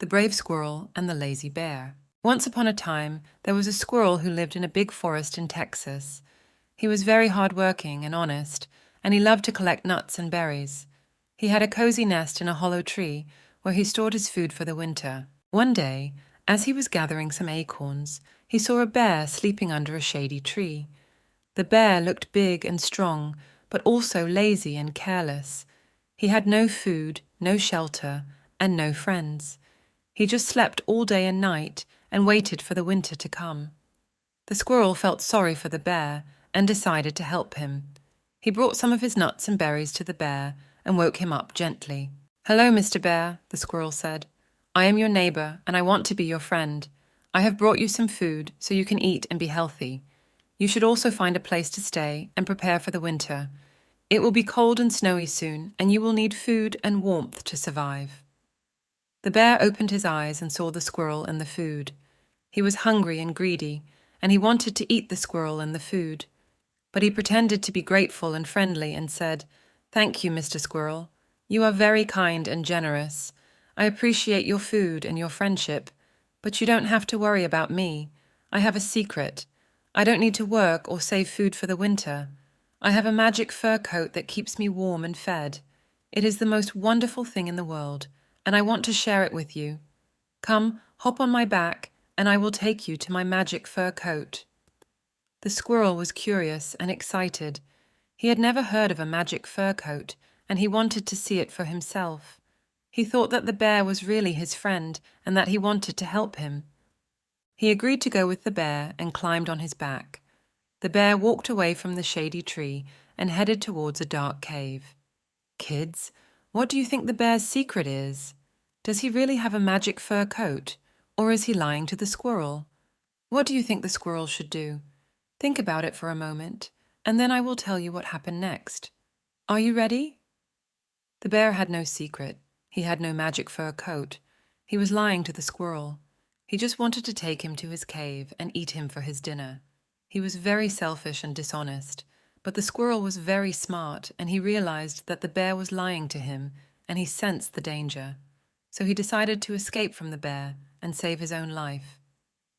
The Brave Squirrel and the Lazy Bear. Once upon a time, there was a squirrel who lived in a big forest in Texas. He was very hard-working and honest, and he loved to collect nuts and berries. He had a cozy nest in a hollow tree where he stored his food for the winter. One day, as he was gathering some acorns, he saw a bear sleeping under a shady tree. The bear looked big and strong, but also lazy and careless. He had no food, no shelter, and no friends. He just slept all day and night and waited for the winter to come. The squirrel felt sorry for the bear and decided to help him. He brought some of his nuts and berries to the bear and woke him up gently. "Hello, Mr. Bear," the squirrel said. "I am your neighbor and I want to be your friend. I have brought you some food so you can eat and be healthy. You should also find a place to stay and prepare for the winter. It will be cold and snowy soon, and you will need food and warmth to survive." The bear opened his eyes and saw the squirrel and the food. He was hungry and greedy, and he wanted to eat the squirrel and the food. But he pretended to be grateful and friendly and said, "Thank you, Mr. Squirrel. You are very kind and generous. I appreciate your food and your friendship, but you don't have to worry about me. I have a secret. I don't need to work or save food for the winter. I have a magic fur coat that keeps me warm and fed. It is the most wonderful thing in the world, and I want to share it with you. Come, hop on my back, and I will take you to my magic fur coat." The squirrel was curious and excited. He had never heard of a magic fur coat, and he wanted to see it for himself. He thought that the bear was really his friend and that he wanted to help him. He agreed to go with the bear and climbed on his back. The bear walked away from the shady tree and headed towards a dark cave. Kids, what do you think the bear's secret is? Does he really have a magic fur coat, or is he lying to the squirrel? What do you think the squirrel should do? Think about it for a moment, and then I will tell you what happened next. Are you ready? The bear had no secret. He had no magic fur coat. He was lying to the squirrel. He just wanted to take him to his cave and eat him for his dinner. He was very selfish and dishonest, but the squirrel was very smart, and he realized that the bear was lying to him, and he sensed the danger. So he decided to escape from the bear and save his own life.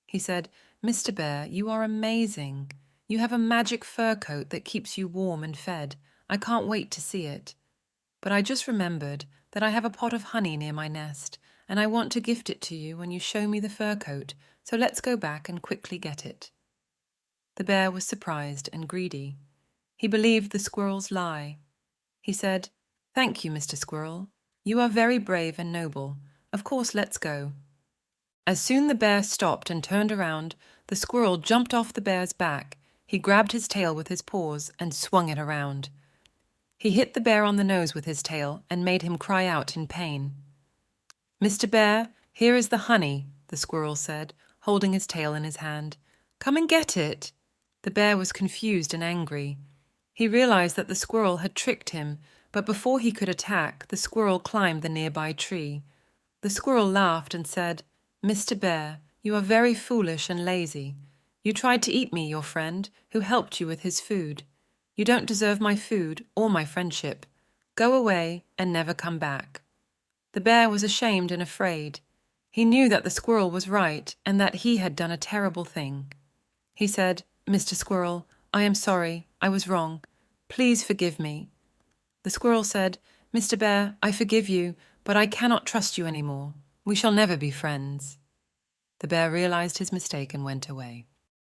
He said, "Mr. Bear, you are amazing. You have a magic fur coat that keeps you warm and fed. I can't wait to see it. But I just remembered that I have a pot of honey near my nest, and I want to gift it to you when you show me the fur coat, so let's go back and quickly get it." The bear was surprised and greedy. He believed the squirrel's lie. He said, "Thank you, Mr. Squirrel. You are very brave and noble. Of course, let's go." As soon the bear stopped and turned around, the squirrel jumped off the bear's back. He grabbed his tail with his paws and swung it around. He hit the bear on the nose with his tail and made him cry out in pain. "Mr. Bear, here is the honey," the squirrel said, holding his tail in his hand. "Come and get it." The bear was confused and angry. He realized that the squirrel had tricked him, but before he could attack, the squirrel climbed the nearby tree. The squirrel laughed and said, "Mr. Bear, you are very foolish and lazy. You tried to eat me, your friend, who helped you with his food. You don't deserve my food or my friendship. Go away and never come back." The bear was ashamed and afraid. He knew that the squirrel was right and that he had done a terrible thing. He said, "Mr. Squirrel, I am sorry. I was wrong. Please forgive me." The squirrel said, "Mr. Bear, I forgive you, but I cannot trust you anymore. We shall never be friends." The bear realized his mistake and went away.